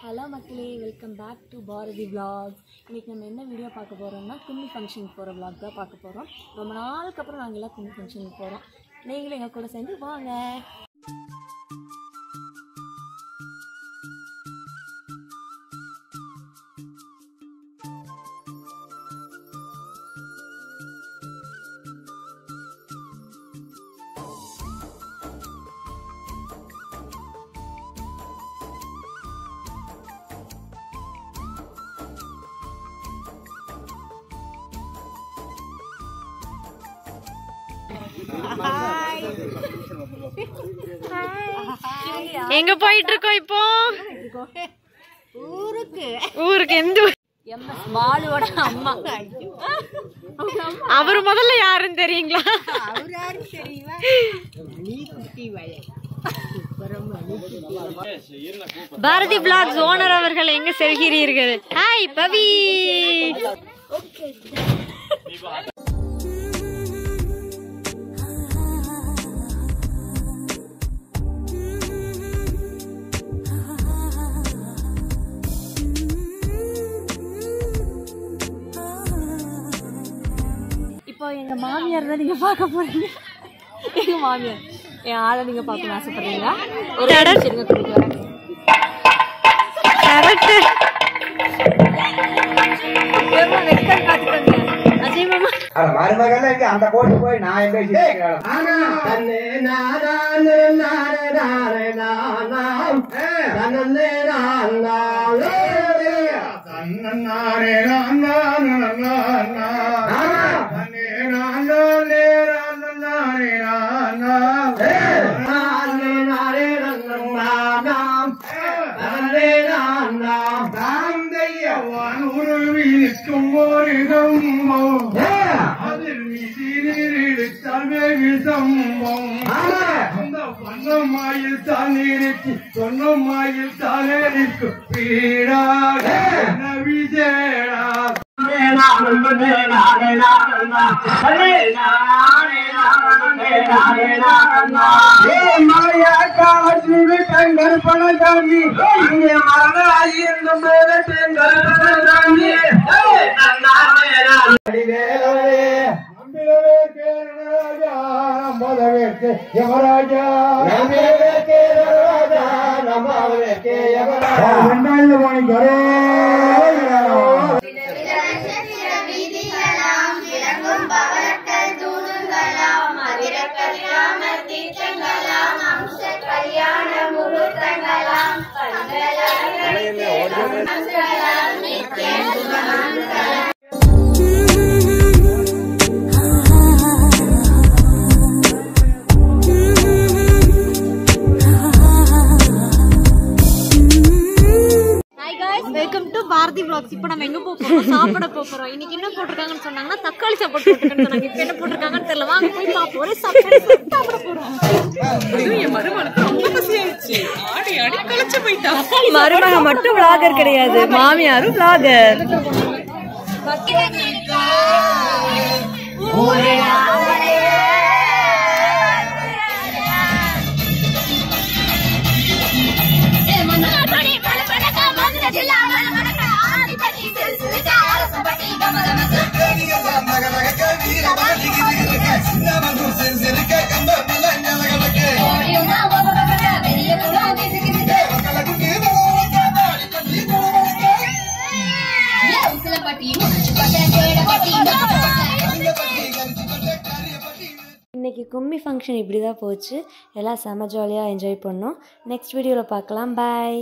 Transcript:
Hello மக்களே, welcome back to Bharathi vlogs. இன்றைக்கி நம்ம என்ன வீடியோ பார்க்க போகிறோம்னா கும்மி ஃபங்க்ஷனுக்கு போகிற vlog தான் பார்க்க போகிறோம். ரொம்ப நாளுக்கு அப்புறம் நாங்கள் எல்லாம் கும்மி ஃபங்க்ஷனுக்கு போகிறோம். நீங்களும் எங்கள் கூட சேர்ந்து வாங்க. எங்க போயிட்டு இருக்கோம் இப்போ? ஊருக்கு எந்த மாலுவோட அம்மா. அவரு முதல்ல யாருன்னு தெரியுங்களா? பாரதி vlogs ஓனர் அவர்கள் எங்க செல்கிறீர்கள்? ஹாய் பவி. இப்போ எங்கள் மாமியார் தான் நீங்கள் பார்க்க போகிறீங்க. எங்கள் மாமியார் என் ஆளை நீங்கள் பார்க்கணும்னு ஆசைப்படுறீங்களா? ஒரு சரிங்க கொடுக்குறேன். அந்த கோட்டு போய் நான் சொன்னமாயில் தானிருக்கு சொன்னமாயில் தானிருக்கு பீடாக Vijaya Karuppani welcome to Bharathi vlogs. இப்போ நம்ம எங்க போறோம்? சாப்பிட போறோம். இன்னைக்கு என்ன போட்டுருக்காங்கன்னு சொன்னாங்கன்னா தக்காளி சாப்பாடு போட்டுருக்காங்கன்னு சொன்னாங்க. இப்போ என்ன போட்டுருக்காங்கன்னு தெரியல. வாங்க போய் பாப்போம். ஒரே சாப்பிட போறோம். மருமக மட்டும் vlogger கிடையாது, மாமியாரும் vlogger. இன்னைக்கு கும்மி ஃபங்க்ஷன் இப்படி தான் போச்சு. எல்லாம் செம ஜாலியாக என்ஜாய் பண்ணோம். நெக்ஸ்ட் வீடியோவில் பார்க்கலாம். பாய்.